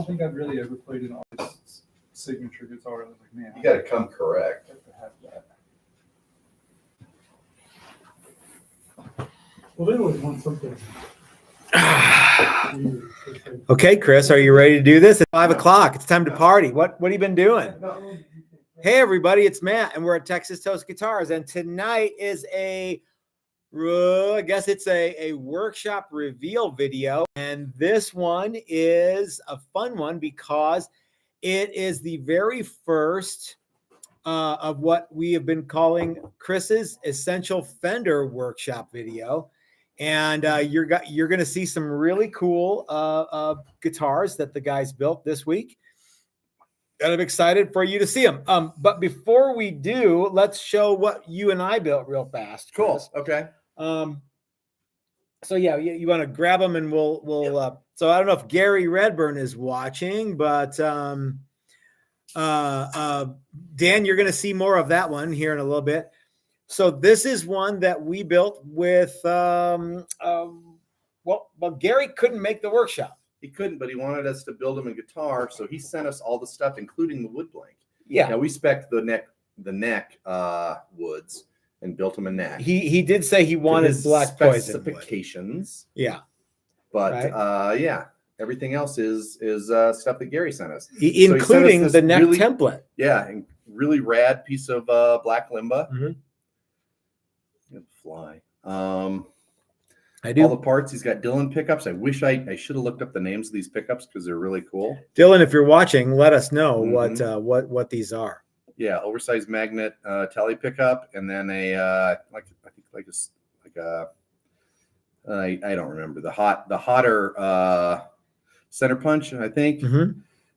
don't think I've really ever played an artist's signature guitar. I was like, man, You got to come correct. I have to have that. Well, they always want something. Okay, Chris, are you ready to do this? It's 5 o'clock. It's time to party. What have you been doing? Hey, everybody, it's Matt, and we're at Texas Toast Guitars, and tonight is I guess it's a workshop reveal video, and this one is a fun one because it is the very first of what we have been calling Chris's Essential Fender workshop video. And you're going to see some really cool guitars that the guys built this week. And I'm excited for you to see them. But before we do, let's show what you and I built real fast. Cool. Chris. Okay. So yeah, you want to grab them and we'll. Yep. So I don't know if Gary Redburn is watching, but Dan, you're going to see more of that one here in a little bit. So this is one that we built with, well, Gary couldn't make the workshop. He couldn't, but he wanted us to build him a guitar, so he sent us all the stuff, including the wood blank. Yeah. Now we spec'd the neck woods and built him a neck. He did say he wanted black poison specifications. Wood. Yeah. But right. Yeah, everything else is stuff that Gary sent us, including the neck template. Yeah, and really rad piece of black limba. Mm-hmm. Fly. I do. All the parts. He's got Dylan pickups. I wish I should have looked up the names of these pickups because they're really cool. Dylan, if you're watching, let us know what these are. Yeah, oversized magnet tele pickup, and then I don't remember the hotter center punch. I think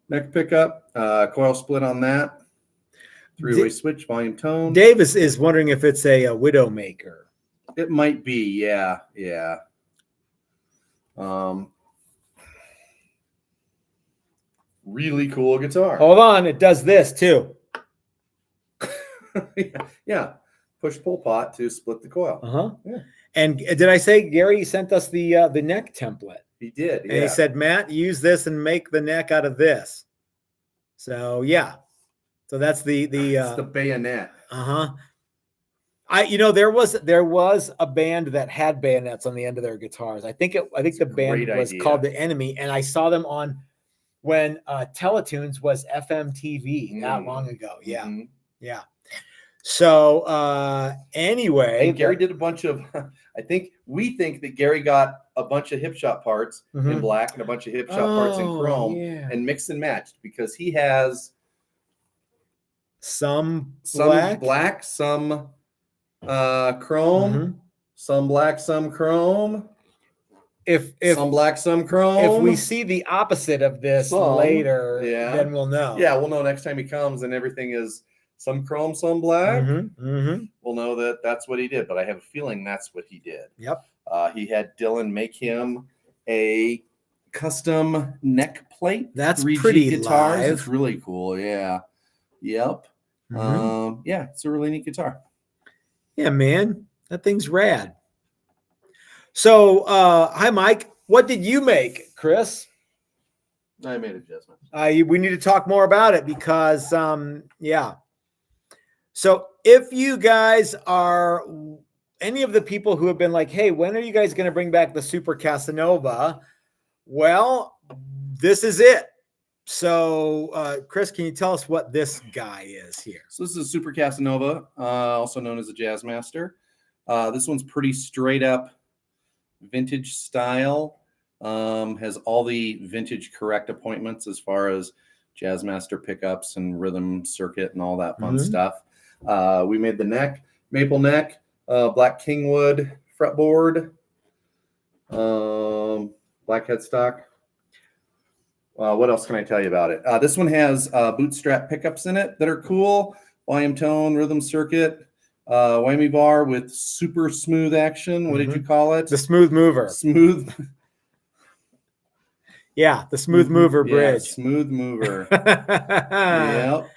neck pickup, coil split on that. Three-way switch, volume tone. Dave is wondering if it's a Widowmaker. It might be, yeah. Really cool guitar. Hold on, it does this too. Yeah. Push-pull pot to split the coil. Yeah. And did I say Gary sent us the neck template? He did. And he said, Matt, use this and make the neck out of this. So yeah. So that's the bayonet. There was a band that had bayonets on the end of their guitars. I think the band was called The Enemy, and I saw them on when Teletoons was FMTV not long ago. Yeah. Mm-hmm. Yeah. So anyway, and Gary did a bunch of we think that Gary got a bunch of Hipshot parts in black and a bunch of Hipshot parts in chrome and mixed and matched because he has some black, some chrome, some black, some chrome. If some black, some chrome. If we see the opposite of this later, then we'll know. Yeah, we'll know next time he comes and everything is some chrome, some black. We'll know that that's what he did, but I have a feeling that's what he did. Yep. He had Dylan make him a custom neck plate. That's pretty guitars. live. It's really cool. Yeah. Yep. Yeah, it's a really neat guitar. Yeah, man, that thing's rad. So, hi, Mike. What did you make, Chris? I made adjustments. We need to talk more about it because, yeah. So, if you guys are any of the people who have been like, hey, when are you guys going to bring back the Super Casanova? Well, this is it. So, Chris, can you tell us what this guy is here? So this is a Super Casanova, also known as a Jazzmaster. This one's pretty straight up vintage style. Has all the vintage correct appointments as far as Jazzmaster pickups and rhythm circuit and all that fun stuff. We made the neck, maple neck, black kingwood fretboard, black headstock. What else can I tell you about it? This one has bootstrap pickups in it that are cool. Volume tone, rhythm circuit, whammy bar with super smooth action. What did you call it? The smooth mover. Smooth. Yeah, the smooth mover bridge. Smooth mover. Yep.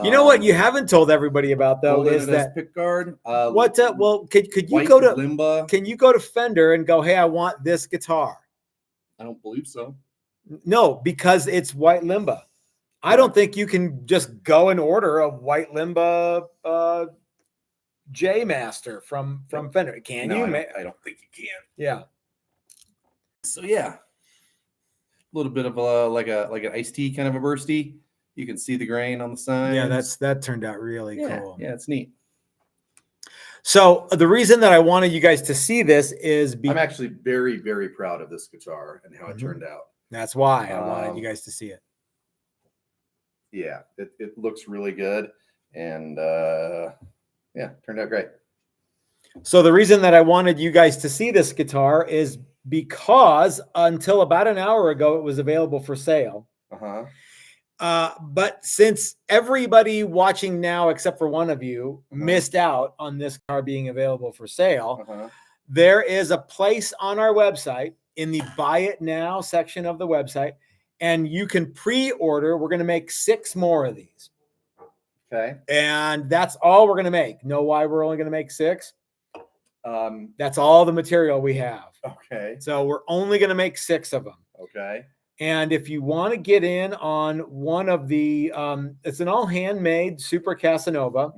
You know what you haven't told everybody about though is that pick guard. Well, could you go to Limba. Can you go to Fender and go, hey, I want this guitar? I don't believe so. No, because it's white limba. I don't think you can just go and order a white limba J Master from Fender. Can No, you? I don't think you can. Yeah. So yeah, a little bit of a like an iced tea kind of a bursty. You can see the grain on the side. Yeah, that turned out really cool. Yeah, it's neat. So the reason that I wanted you guys to see this is I'm actually very, very proud of this guitar and how it turned out. that's why I wanted you guys to see it. Yeah, it looks really good, and yeah, turned out great. So the reason that I wanted you guys to see this guitar is because until about an hour ago, it was available for sale. But since everybody watching now, except for one of you, missed out on this car being available for sale, there is a place on our website in the Buy It Now section of the website, and you can pre-order. We're going to make 6 more of these. Okay. And that's all we're going to make. Know why we're only going to make 6? That's all the material we have. Okay. So we're only going to make 6 of them. Okay. And if you want to get in on one of the, it's an all handmade Super Casanova.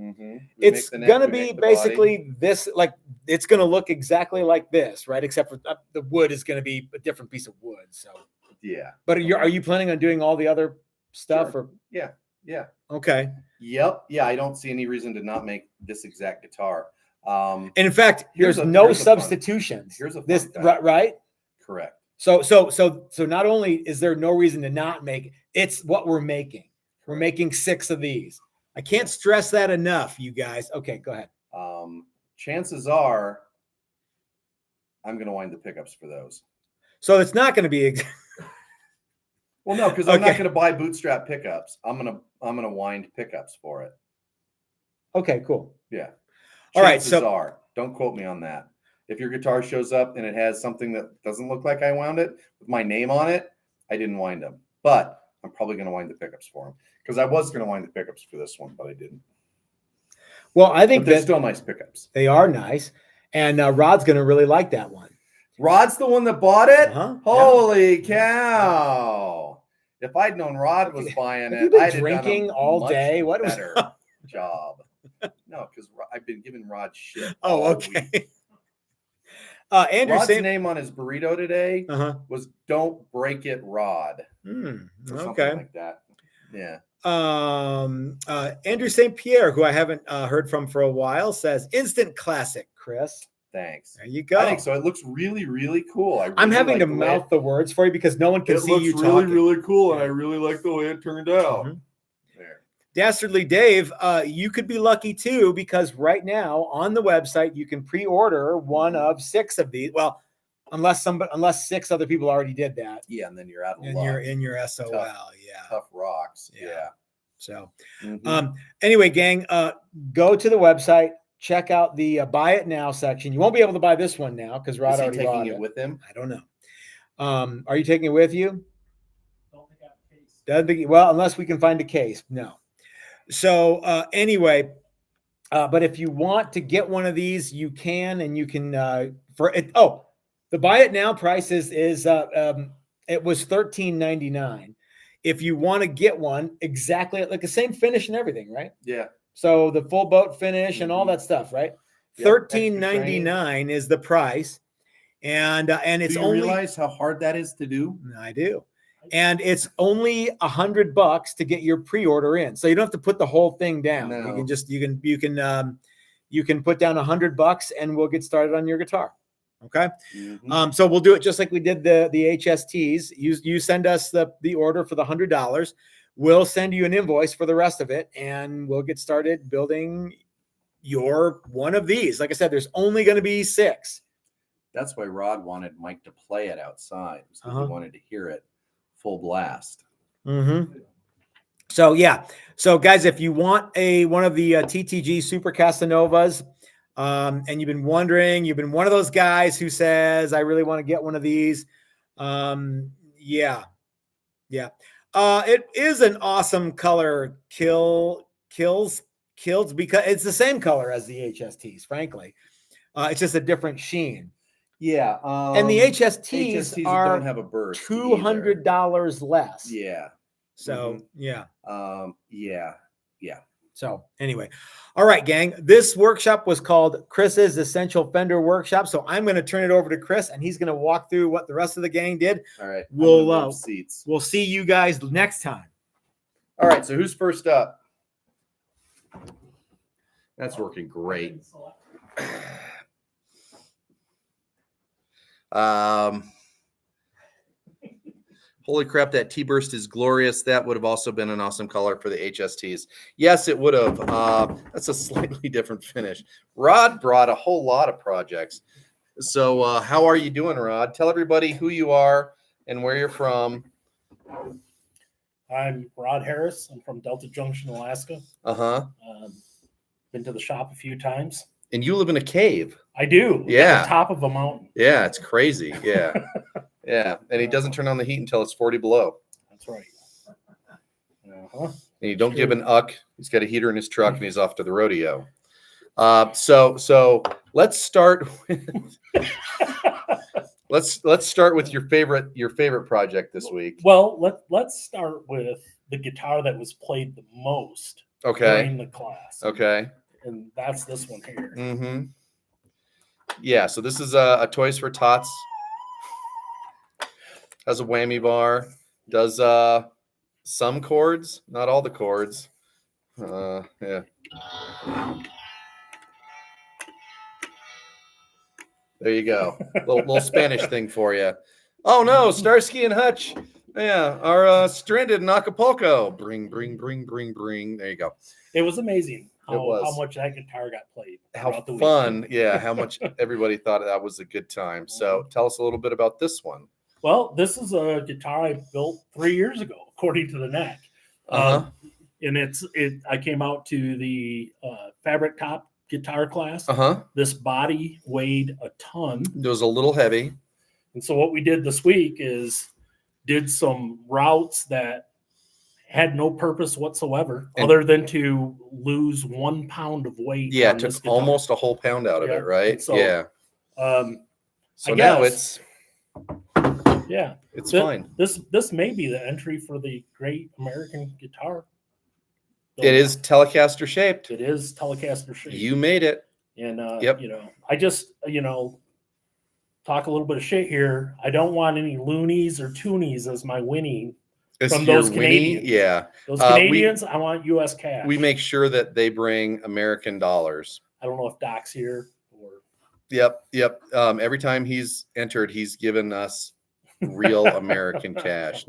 It's going to be basically this, like it's going to look exactly like this, right? Except for the wood is going to be a different piece of wood. So yeah. But are you planning on doing all the other stuff? Sure. Or yeah. Yeah. Okay. Yep. Yeah. I don't see any reason to not make this exact guitar. And in fact, there's no substitutions. Here's a this right. Correct. So not only is there no reason to not make it, it's what we're making. We're making 6 of these. I can't stress that enough, you guys. Okay, go ahead. Chances are I'm going to wind the pickups for those. So it's not going to be. Well, no, because I'm not going to buy bootstrap pickups. I'm gonna wind pickups for it. Okay, cool. Yeah. All right. Chances are, don't quote me on that. If your guitar shows up and it has something that doesn't look like I wound it with my name on it, I didn't wind them. But I'm probably going to wind the pickups for them because I was going to wind the pickups for this one, but I didn't. Well, I think they're still nice pickups. They are nice, and Rod's going to really like that one. Rod's the one that bought it. Holy cow! If I'd known Rod was buying it, I'd have drinking all day. What was better job? No, because I've been giving Rod shit. Oh, okay. Andrew, Rod's name on his burrito today was "Don't Break It, Rod." Okay, something like that. Yeah. Andrew St. Pierre, who I haven't heard from for a while, says instant classic. Chris, thanks. There you go. I think so. It looks really, really cool. I'm having to mouth the words for you because no one can see you talking. It looks really, really cool, and I really like the way it turned out. There. Dastardly Dave, you could be lucky too because right now on the website you can pre-order one of 6 of these. Well, unless 6 other people already did that. Yeah, and then you're out of luck. You're in your SOL. Tough rocks. Yeah. So, anyway, gang, go to the website. Check out the Buy It Now section. You won't be able to buy this one now because Rod already bought it. With him? I don't know. Are you taking it with you? Don't think I have a case. Well, unless we can find a case. No. So anyway, but if you want to get one of these, you can, and you can for it. Oh, the Buy It Now price is it was $13.99. If you want to get one exactly like the same finish and everything, right? Yeah. So the full boat finish and all that stuff, right? Yep. $13.99 is the price, and it's do you only realize how hard that is to do? I do, and it's only $100 to get your pre-order in, so you don't have to put the whole thing down. No. You can just you can put down $100 and we'll get started on your guitar. Okay. So we'll do it just like we did the HSTs. You send us the order for the $100. We'll send you an invoice for the rest of it, and we'll get started building your one of these. Like I said, there's only going to be 6. That's why Rod wanted Mike to play it outside because he wanted to hear it full blast. So yeah. So guys, if you want one of the TTG Super Casanovas, and you've been wondering, you've been one of those guys who says, I really want to get one of these. Yeah. It is an awesome color kills because it's the same color as the HSTs, frankly. It's just a different sheen. Yeah. And the HSTs, HSTs are don't have a burst. $200 less. Yeah. So yeah. Yeah. So anyway, all right, gang. This workshop was called Chris's Essential Fender Workshop. So I'm going to turn it over to Chris, and he's going to walk through what the rest of the gang did. All right. We'll seats. we'll see you guys next time. All right. So who's first up? That's working great. Holy crap, that T-burst is glorious. That would have also been an awesome color for the HSTs. Yes, it would have. That's a slightly different finish. Rod brought a whole lot of projects. So how are you doing, Rod? Tell everybody who you are and where you're from. I'm Rod Harris. I'm from Delta Junction, Alaska. Uh-huh. Been to the shop a few times. And you live in a cave. I do. Yeah. At the top of a mountain. Yeah, it's crazy. Yeah. Yeah. And he doesn't turn on the heat until it's 40 below. That's right. And you don't give an uck. He's got a heater in his truck and he's off to the rodeo. So let's start with let's start with your favorite project this week. Well, let's start with the guitar that was played the most during the class. Okay. And that's this one here. Mm-hmm. Yeah, so this is a Toys for Tots. Has a whammy bar. Does some chords, not all the chords. Yeah. There you go. Little Spanish thing for you. Oh no, Starsky and Hutch. Yeah, are stranded in Acapulco. Bring. There you go. It was amazing was. how much that guitar got played. How throughout the fun. weekend. Yeah, how much everybody thought that was a good time. So tell us a little bit about this one. Well, this is a guitar I built 3 years ago, according to the neck. And I came out to the fabric top guitar class. This body weighed a ton. It was a little heavy. And so what we did this week is did some routes that had no purpose whatsoever other than to lose 1 pound of weight. Yeah, it took almost a whole pound out of it, right? So, yeah. So I now guess, it's fine. This may be the entry for the Great American Guitar. It is Telecaster shaped. It is Telecaster shaped. You made it. And I just talk a little bit of shit here. I don't want any loonies or toonies as my winning from those Canadians. Yeah. Those Canadians, I want U.S. cash. We make sure that they bring American dollars. I don't know if Doc's here or. Yep. Every time he's entered, he's given us real American cash.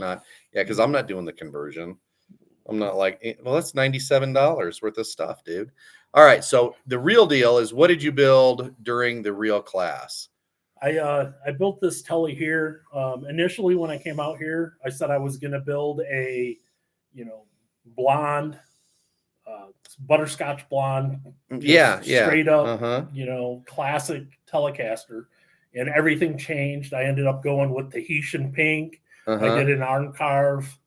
Because I'm not doing the conversion. I'm not like, well, that's $97 worth of stuff, dude. All right. So the real deal is, what did you build during the real class? I built this Tele here. Initially, when I came out here, I said I was going to build a, blonde, butterscotch blonde. Straight up, classic Telecaster. And everything changed. I ended up going with Tahitian pink. I did an arm carve.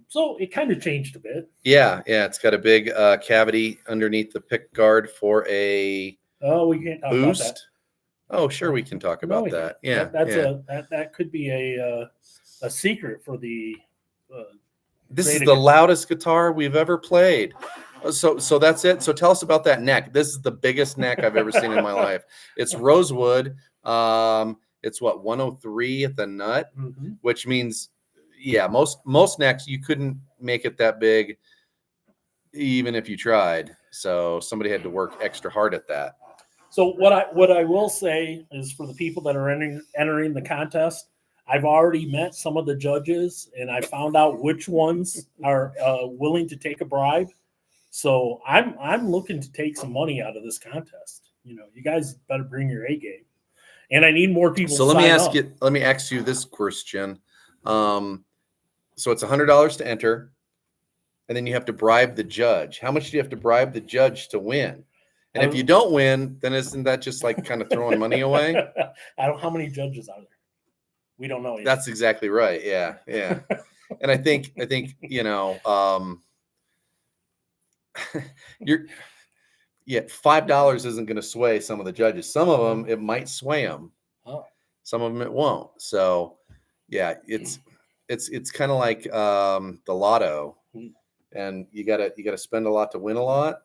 So it kind of changed a bit. Yeah. It's got a big cavity underneath the pick guard for a we can't talk boost. about that. Oh, sure, we can talk about that. Yeah, that could be a secret for the. This is the loudest guitar we've ever played. So that's it. So tell us about that neck. This is the biggest neck I've ever seen in my life. It's rosewood. It's 103 at the nut, which means most necks you couldn't make it that big, even if you tried. So somebody had to work extra hard at that. So what I will say is, for the people that are entering the contest, I've already met some of the judges, and I found out which ones are willing to take a bribe. So I'm looking to take some money out of this contest. You guys better bring your A game, and I need more people. So let me ask you this question. So it's $100 to enter, and then you have to bribe the judge. How much do you have to bribe the judge to win? And if you don't win, then isn't that just like kind of throwing money away? How many judges are there? We don't know yet. That's exactly right. Yeah. And I think $5 isn't going to sway some of the judges. Some of them, it might sway them. Oh. Some of them it won't. So yeah, it's kind of like the lotto, and you gotta spend a lot to win a lot.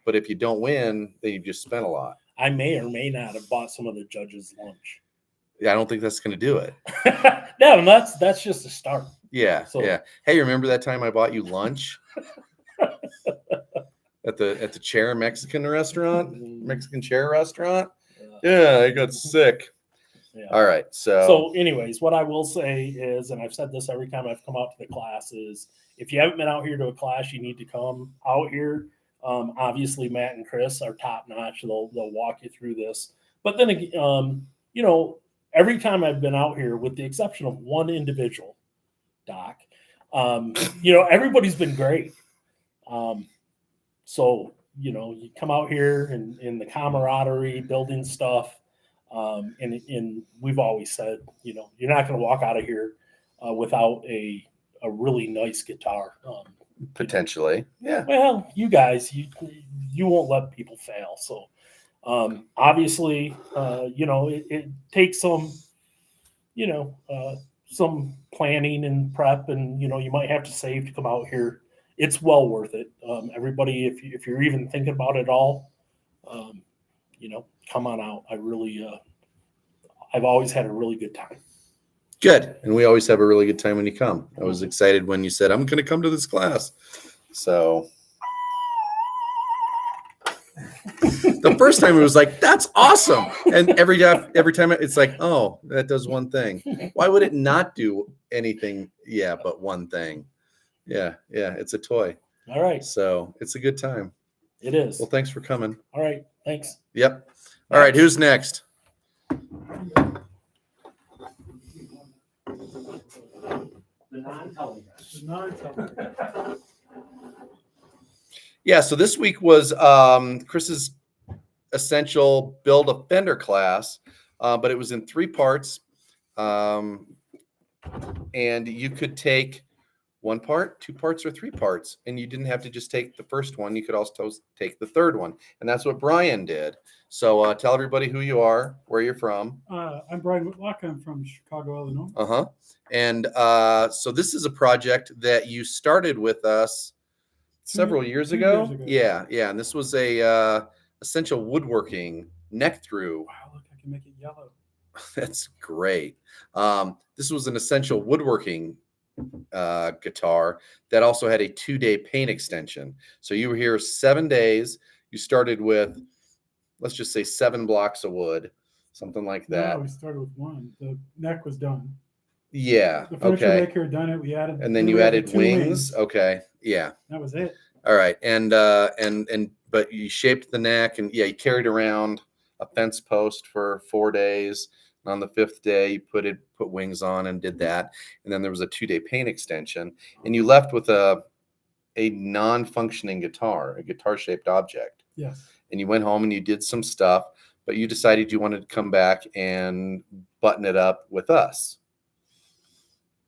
But if you don't win, then you just spent a lot. I may or may not have bought some of the judges lunch. Yeah, I don't think that's going to do it. No, that's just a start. Yeah, So- yeah. Hey, remember that time I bought you lunch at the chair Mexican restaurant, Mexican chair restaurant? Yeah, I got sick. Yeah. All right, So, anyways, what I will say is, and I've said this every time I've come out to the class, is if you haven't been out here to a class, you need to come out here. Obviously, Matt and Chris are top notch. They'll walk you through this. But then, you know, every time I've been out here, with the exception of one individual, Doc, you know, everybody's been great. So, you know, you come out here and in the camaraderie, building stuff. And we've always said, you know, you're not going to walk out of here without a really nice guitar. potentially. Yeah. Well, you guys, you won't let people fail. So obviously, you know, it takes some, you know, some planning and prep, and you know, you might have to save to come out here. It's well worth it. Everybody, if you're even thinking about it all, you know, come on out. I've always had a really good time. Good. And we always have a really good time when you come. I was excited when you said, I'm going to come to this class. So the first time it was like, that's awesome. And every time it's like, oh, that does one thing. Why would it not do anything? Yeah, but one thing. Yeah. It's a toy. All right. So it's a good time. It is. Well, thanks for coming. All right. Thanks. Yep. All right. Who's next? The non-telling Yeah, so this week was Chris's essential build a Fender class, but it was in 3 parts. And you could take 1 part, 2 parts, or 3 parts, and you didn't have to just take the first one. You could also take the third one, and that's what Brian did. So tell everybody who you are, where you're from. I'm Brian Whitlock. I'm from Chicago, Illinois. Uh-huh. And so this is a project that you started with us several years two ago. years ago. Yeah. And this was a essential woodworking neck through. Wow, look, I can make it yellow. That's great. This was an essential woodworking guitar that also had a 2-day paint extension. So you were here 7 days. You started with, let's just say 7 blocks of wood, something like that. No, we started with 1. The neck was done. Yeah. The furniture Okay. maker had done it. We added, And then we you added 2 wings. Okay. Yeah. That was it. All right. And but you shaped the neck, and yeah, you carried around a fence post for 4 days. And on the 5th day, you put wings on and did that. And then there was a 2-day paint extension, and you left with a non-functioning guitar, a guitar-shaped object. Yes. And you went home and you did some stuff, but you decided you wanted to come back and button it up with us.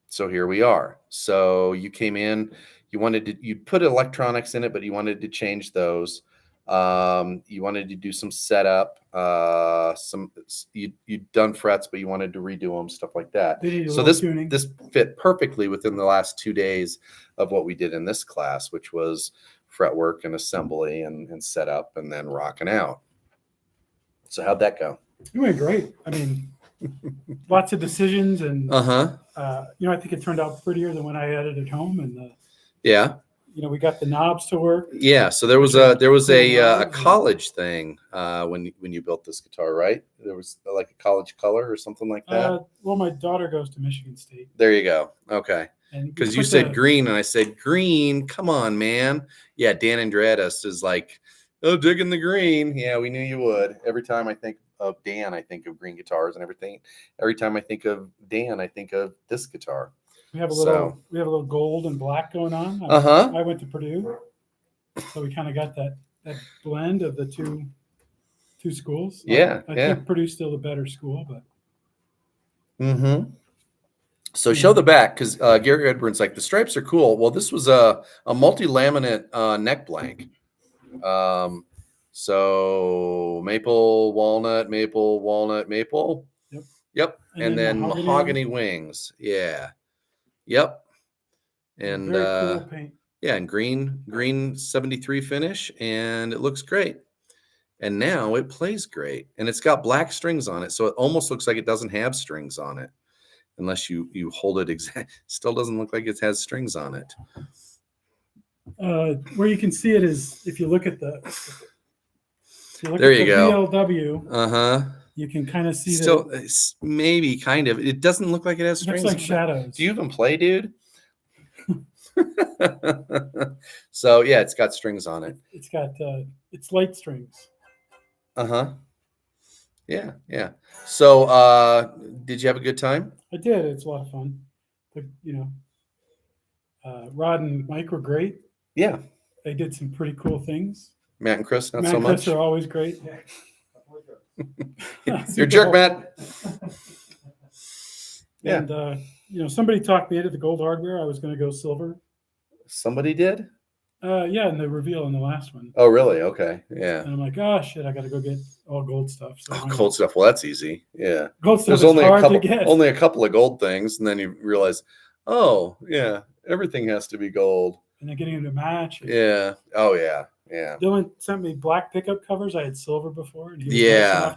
So here we are. So you came in, you put electronics in it, but you wanted to change those. You wanted to do some setup, you'd done frets, but you wanted to redo them, stuff like that. They needed a So little tuning. this fit perfectly within the last 2 days of what we did in this class, which was fretwork and assembly and setup and then rocking out. So how'd that go? It went great. I mean, lots of decisions, and you know, I think it turned out prettier than when I had it at home. And Yeah. you know, we got the knobs to work. Yeah, so there was a college thing when you built this guitar, right? There was like a college color or something like that. Well, my daughter goes to Michigan State, There you go. Okay, and because we you put said the- green, and I said green. Come on, man. Yeah, Dan Andreadis is like, oh, digging the green. Yeah, we knew you would. Every time I think of Dan, I think of green guitars and everything. Every time I think of Dan, I think of this guitar. We have a little gold and black going on. I went to Purdue, so we kind of got that blend of the two schools. Yeah, I yeah. think Purdue's still the better school, but So show the back, because Gary Edwards like the stripes are cool. Well, this was a multi-laminate neck blank. So maple, walnut, maple, walnut, maple. Yep. And then mahogany on. wings. Yeah. Yep. And very cool paint. yeah, and green 73 finish, and it looks great. And now it plays great, and it's got black strings on it, so it almost looks like it doesn't have strings on it, unless you hold it exact. Still doesn't look like it has strings on it. Where you can see it is if you look at the. There you go. VLW. You can kind of see still maybe kind of. It doesn't look like it has strings. Looks like shadows. Do you even play, dude? So yeah, it's got strings on it. It's got it's light strings. Yeah. So did you have a good time? I did. It's a lot of fun. Rod and Mike were great. Yeah. They did some pretty cool things. Matt and Chris, not Matt so and much. Chris are always great. You're a jerk, Matt. Yeah. And somebody talked me into the gold hardware. I was going to go silver. Somebody did? Yeah, in the reveal in the last one. Oh, really? Okay. Yeah. And I'm like, oh shit, I got to go get all gold stuff. So gold stuff. Well, that's easy. Yeah. Gold stuff There's is hard to get. Only a couple of gold things, and then you realize, oh yeah, everything has to be gold. And then getting them to match. Yeah. Oh yeah. Yeah. Dylan sent me black pickup covers. I had silver before, and he was nice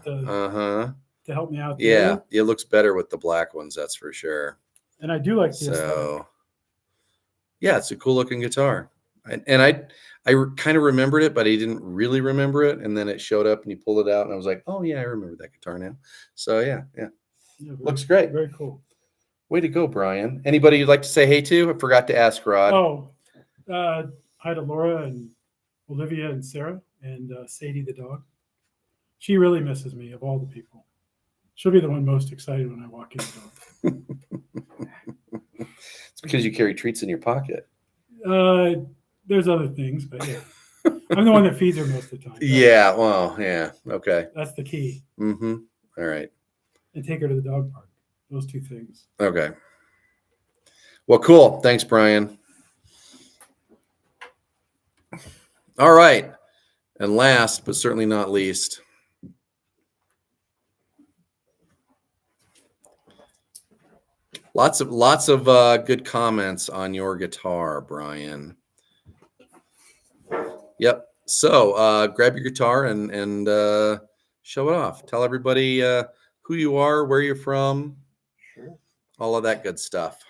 enough to help me out. Yeah, it looks better with the black ones, that's for sure. And I do like this. So, yeah, it's a cool looking guitar. And I kind of remembered it, but I didn't really remember it. And then it showed up, and you pulled it out, and I was like, oh yeah, I remember that guitar now. So yeah, looks great. Very cool. Way to go, Brian. Anybody you'd like to say hey to? I forgot to ask Rod. Oh, hi to Laura and Olivia and Sarah and Sadie the dog. She really misses me of all the people. She'll be the one most excited when I walk in the door. It's because you carry treats in your pocket. There's other things, but yeah. I'm the one that feeds her most of the time. Yeah, well, yeah. Okay. That's the key. Mm-hmm. All right. And take her to the dog park. Those two things. Okay. Well, cool. Thanks, Brian. All right. And last, but certainly not least, lots of good comments on your guitar, Brian. Yep. So grab your guitar and show it off. Tell everybody who you are, where you're from, Sure. All of that good stuff.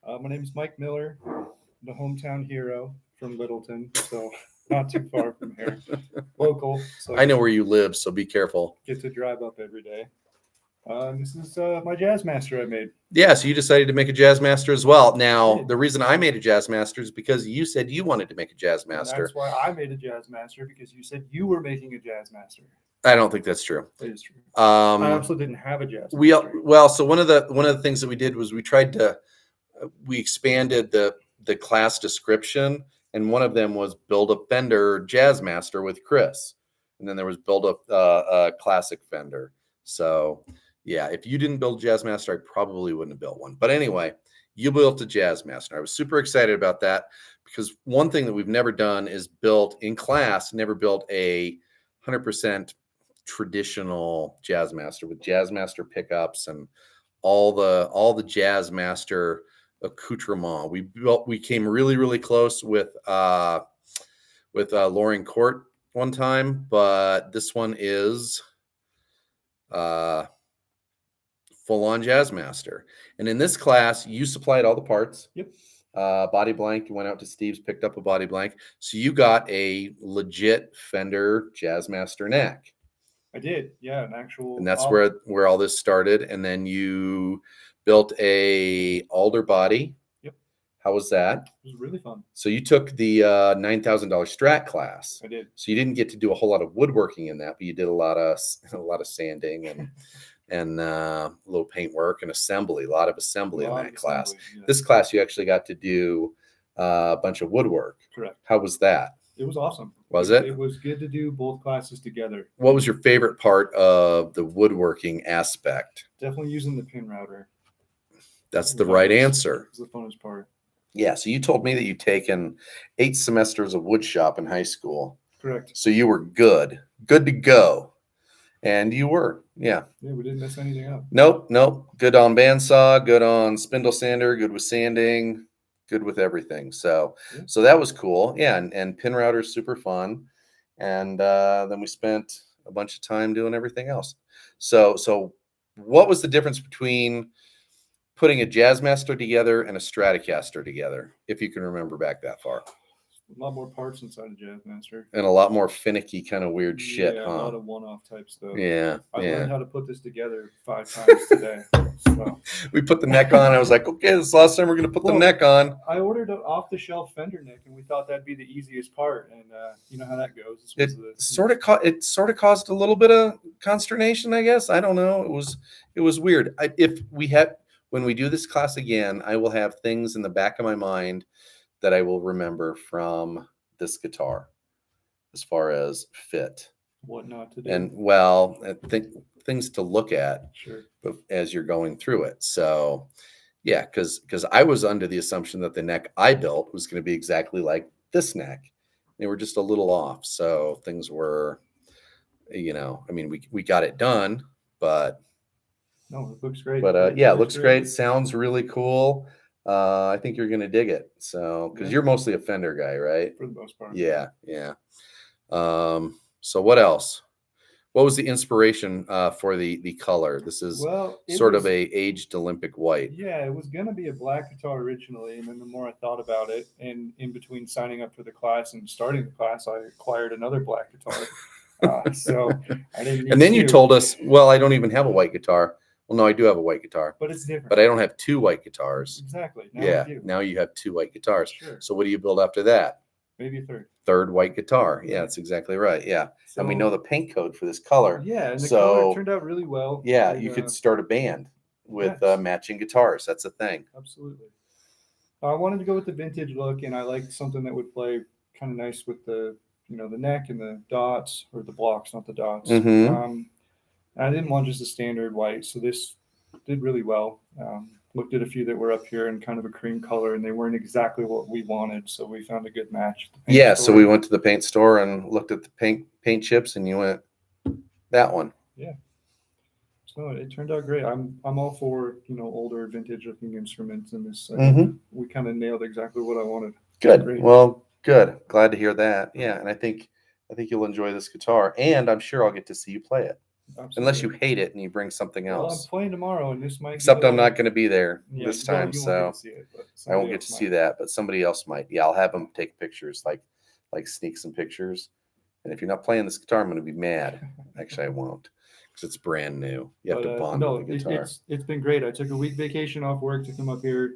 My name is Mike Miller, the hometown hero from Littleton, so not too far from here. Local. So I know where you live, so be careful. get to drive up every day. This is my Jazzmaster I made. Yeah, so you decided to make a Jazzmaster as well. Now, the reason I made a Jazzmaster is because you said you wanted to make a Jazzmaster. That's why I made a Jazzmaster, because you said you were making a Jazzmaster. I don't think that's true. It is true. I also didn't have a Jazzmaster. So one of the things that we did was we expanded the class description, and one of them was build a Fender Jazzmaster with Chris, and then there was build a classic Fender. So yeah, if you didn't build a Jazzmaster, I probably wouldn't have built one. But anyway, you built a Jazzmaster. I was super excited about that, because one thing that we've never done is built a 100% traditional Jazzmaster with Jazzmaster pickups and all the Jazzmaster accoutrement. We came really, really close with Loring Court one time, but this one is full-on Jazzmaster. And in this class, you supplied all the parts. Yep. Body blank, you went out to Steve's, picked up a body blank. So you got a legit Fender Jazzmaster neck. I did, yeah, an actual. And that's where all this started. And then you built a alder body. Yep. How was that? It was really fun. So you took the $9,000 Strat class. I did. So you didn't get to do a whole lot of woodworking in that, but you did a lot of sanding and a little paint work and assembly, a lot of assembly in that class. Yeah. This class, you actually got to do a bunch of woodwork. Correct. How was that? It was awesome. Was it? It was good to do both classes together. What was your favorite part of the woodworking aspect? Definitely using the pin router. That's the right answer. It was the funnest part. Yeah. So you told me that you'd taken 8 semesters of wood shop in high school. Correct. So you were good to go. And you were, yeah. Yeah, we didn't mess anything up. Nope. Good on bandsaw, good on spindle sander, good with sanding, good with everything. So, Yeah. so that was cool. Yeah, and pin router is super fun. And then we spent a bunch of time doing everything else. So what was the difference between putting a Jazzmaster together and a Stratocaster together, if you can remember back that far? A lot more parts inside of Jazzmaster. And a lot more finicky, kind of weird shit, Yeah, huh? a lot of one-off type stuff. Yeah, I yeah. learned how to put this together 5 times today. So. We put the neck on. I was like, okay, this is the last time we're going to put the neck on. I ordered an off-the-shelf Fender neck, and we thought that'd be the easiest part. And you know how that goes. It sort of caused a little bit of consternation, I guess. I don't know. It was weird. When we do this class again, I will have things in the back of my mind that I will remember from this guitar, as far as fit, what not to do. and well, I think things to look at Sure. as you're going through it. So, yeah, because I was under the assumption that the neck I built was going to be exactly like this neck. They were just a little off. So things were, I mean, we got it done, but No, it looks great. yeah, it looks great. Sounds really cool. I think you're going to dig it. So, because you're mostly a Fender guy, right? For the most part. Yeah. So what else? What was the inspiration for the color? This is sort of a aged Olympic white. Yeah, it was going to be a black guitar originally, and then the more I thought about it, and in between signing up for the class and starting the class, I acquired another black guitar. So I didn't. And then you told us, well, I don't even have a white guitar. Well, no, I do have a white guitar, but it's different. but I don't have 2 white guitars. Exactly. Now you have 2 white guitars. Sure. So what do you build after that? Maybe a third. Third white guitar. Yeah, that's exactly right. Yeah. And we know the paint code for this color. Yeah, and the So, color turned out really well. Yeah, And, you could start a band with matching guitars. That's a thing. Absolutely. I wanted to go with the vintage look, and I liked something that would play kind of nice with the the neck and the dots, or the blocks, not the dots. Mhm. I didn't want just a standard white, so this did really well. Looked at a few that were up here in kind of a cream color, and they weren't exactly what we wanted, so we found a good match. Yeah, so we went to the paint store and looked at the paint chips, and you went that one. Yeah. So it turned out great. I'm all for older vintage looking instruments in this. We kind of nailed exactly what I wanted. Good. Great. Well, good. Glad to hear that. Yeah, and I think you'll enjoy this guitar, and I'm sure I'll get to see you play it. Absolutely. Unless you hate it and you bring something Well, else. I'm playing tomorrow, and this might. Except I'm not going to be there this you won't time, get so to see it, but I won't somebody get to else see might. that. But somebody else might. Yeah, I'll have them take pictures, like sneak some pictures. And if you're not playing this guitar, I'm going to be mad. Actually, I won't, because it's brand new. You have to bond with the guitar. It's been great. I took a week vacation off work to come up here.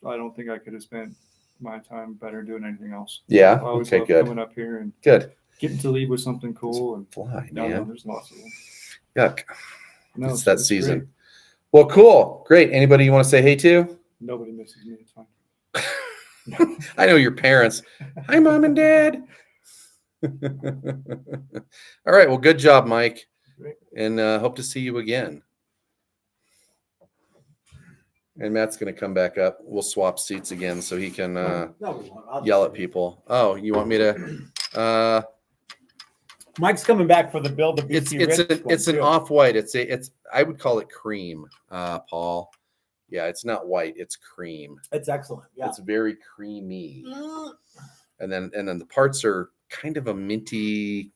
I don't think I could have spent my time better doing anything else. Yeah. I always Okay. love Good. coming up here and Good. getting to leave with something cool. And Fly, no, man. there's lots of them. Yuck. No, It's that it's season. great. Well, cool. Great. Anybody you want to say hey to? Nobody misses me. It's fine. I know your parents. Hi, Mom and Dad. All right. Well, good job, Mike. Great. And hope to see you again. And Matt's going to come back up. We'll swap seats again so he can yell at people. Oh, you want me to? Mike's coming back for the build. It's an off-white. I would call it cream, Paul. Yeah, it's not white. It's cream. It's excellent. Yeah. It's very creamy. And then the parts are kind of a minty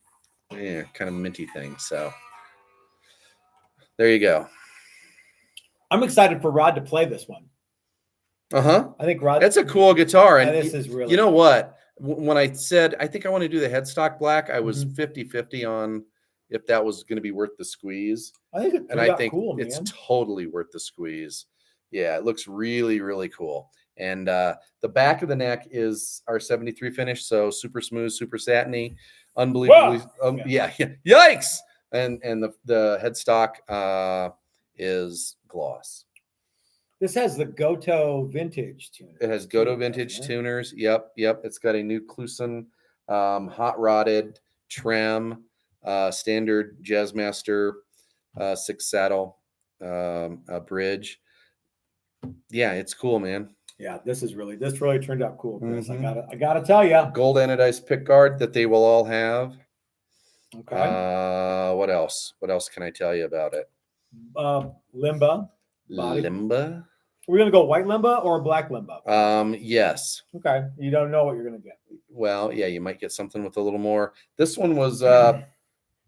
thing. So there you go. I'm excited for Rod to play this one. Uh-huh. I think Rod. That's a cool guitar. And this is really. You know what? When I said I think I want to do the headstock black, I was 50-50 on if that was going to be worth the squeeze. I think it's cool, it's man. totally worth the squeeze. Yeah, it looks really, really cool. And the back of the neck is our 73 finish, so super smooth, super satiny, unbelievably. Yeah. Yikes! And the headstock is gloss. This has the Goto vintage tuner. It has Goto vintage tuners. Yep. It's got a new Kluson hot rodded trem, standard Jazzmaster 6 saddle bridge. Yeah, it's cool, man. Yeah, this really turned out cool, Chris. I gotta tell you. Gold anodized pick guard that they will all have. Okay. What else? What else can I tell you about it? Limba. Body. Limba. We're gonna go white limba or black limba. Yes. Okay. You don't know what you're gonna get. Well, yeah, you might get something with a little more. This one was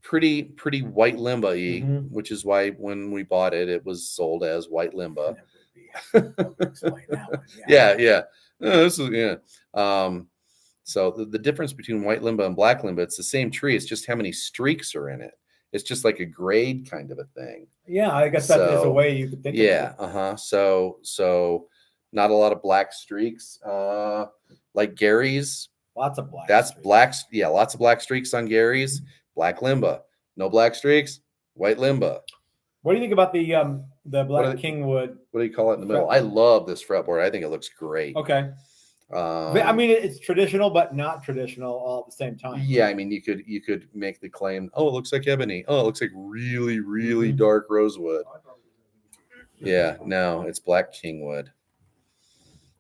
pretty white limba-y, Mhm. which is why when we bought it, it was sold as white limba. Explain that one. Yeah. This is so the difference between white limba and black limba, it's the same tree. It's just how many streaks are in it. It's just like a grade kind of a thing. Yeah, I guess that is a So, way you could think Yeah. of it. So not a lot of black streaks. Like Gary's. Lots of black. That's streaks. black. Yeah, lots of black streaks on Gary's. Black limba. No black streaks. White limba. What do you think about the What black are they- kingwood? What do you call it in the middle? Fretboard. I love this fretboard. I think it looks great. Okay. I mean, it's traditional, but not traditional all at the same time. Yeah, I mean, you could make the claim. Oh, it looks like ebony. Oh, it looks like really Mhm. dark rosewood. Yeah, no, it's black kingwood.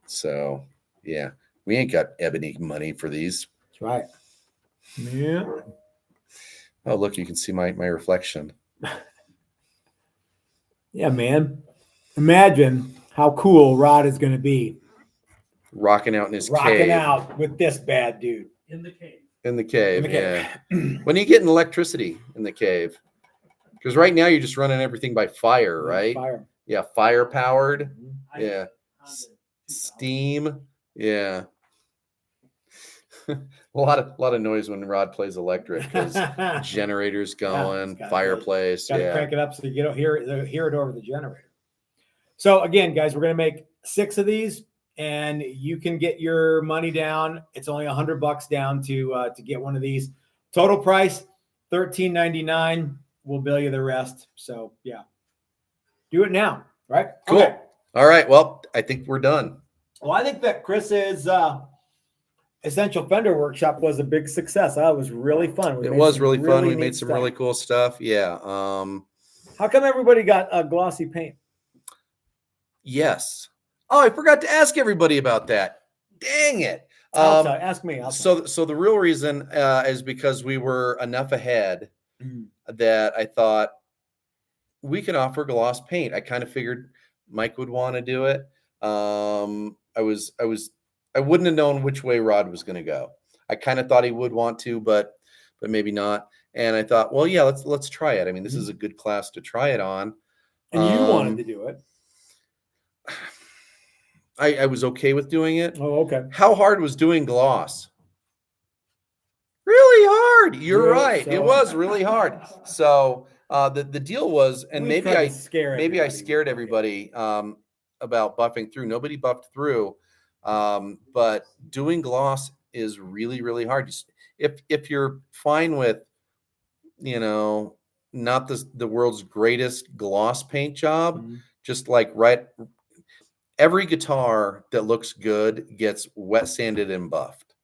So yeah, we ain't got ebony money for these. That's right. Yeah. Oh, look, you can see my reflection. Yeah, man. Imagine how cool Rod is going to be Rocking out in his rocking cave. out with this bad dude. In the cave. In the cave. In the cave. Yeah. When are you getting electricity in the cave? Because right now you're just running everything by fire, right? Fire. Yeah, fire powered. Mhm. Yeah. Steam. Yeah. a lot of noise when Rod plays electric because generators going, it's gotta fireplace. Got to Yeah. crank it up so you don't hear it over the generator. So again, guys, we're going to make 6 of these, and you can get your money down. It's only $100 down to get one of these. Total price $13.99. We'll bill you the rest. So yeah, do it now, right? Cool. Okay. All right. Well, I think we're done. Well, I think that Chris's Essential Fender Workshop was a big success. That was really fun. We It made was some really fun. We neat made some stuff. really cool stuff. Yeah. How come everybody got a glossy paint? Yes. Oh, I forgot to ask everybody about that. Dang it. I'll tell you. Ask me. I'll tell you. So the real reason is because we were enough ahead Mhm. that I thought we can offer gloss paint. I kind of figured Mike would want to do it. I wouldn't have known which way Rod was going to go. I kind of thought he would want to, but maybe not. And I thought, well, yeah, let's try it. I mean, this is a good class to try it on. And you wanted to do it. I was okay with doing it. Oh, okay. How hard was doing gloss? Really hard. You're Really? right. It So- was really hard. So the deal was, and We maybe tried I to scare maybe I everybody. scared everybody about buffing through. Nobody buffed through, but doing gloss is really hard. If you're fine with, not the world's greatest gloss paint job, Mhm. just like every guitar that looks good gets wet sanded and buffed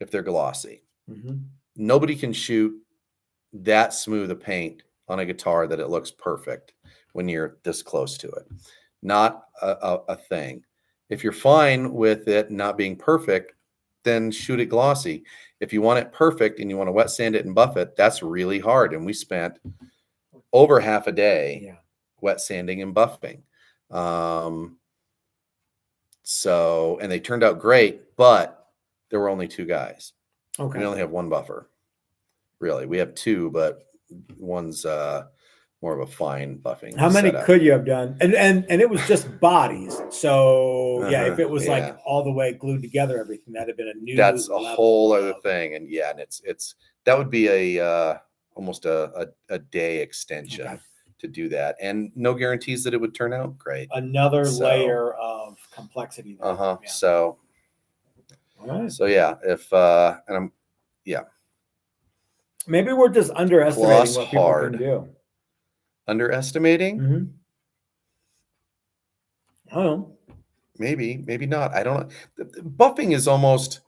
if they're glossy. Mhm. Nobody can shoot that smooth a paint on a guitar that it looks perfect when you're this close to it. Not a thing. If you're fine with it not being perfect, then shoot it glossy. If you want it perfect and you want to wet sand it and buff it, that's really hard. And we spent over half a day Yeah. wet sanding and buffing. And they turned out great, but there were only 2 guys. Okay. We only have 1 buffer. Really, we have 2, but one's more of a fine buffing. How many setup. could you have done? And it was just bodies. So yeah, if it was Yeah. like all the way glued together, everything that'd have been a new. That's a level whole other of- thing, and yeah, and it's that would be a almost a day extension Okay. to do that, and no guarantees that it would turn out great. Another So- layer of complexity. there. Yeah. So All right. yeah, if and I'm Maybe we're just underestimating Gloss what people hard. can do. underestimating. Mm-hmm. I don't know. Maybe not. I don't know. Buffing is almost.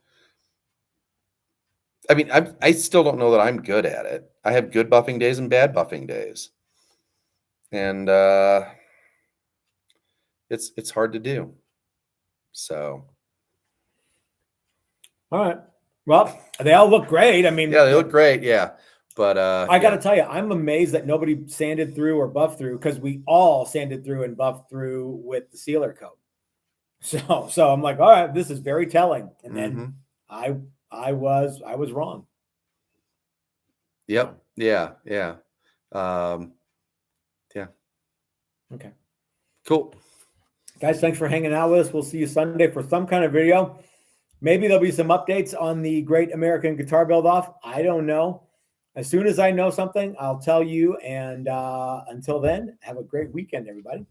I mean, I still don't know that I'm good at it. I have good buffing days and bad buffing days, and it's hard to do. So All right. Well, they all look great. I mean, yeah, they look great. Yeah, But I got to tell you, I'm amazed that nobody sanded through or buffed through, because we all sanded through and buffed through with the sealer coat. So I'm like, all right, this is very telling. And then I was wrong. Yep. Yeah. Yeah. Okay. Cool. Guys, thanks for hanging out with us. We'll see you Sunday for some kind of video. Maybe there'll be some updates on the Great American Guitar Build Off. I don't know. As soon as I know something, I'll tell you. And until then, have a great weekend, everybody.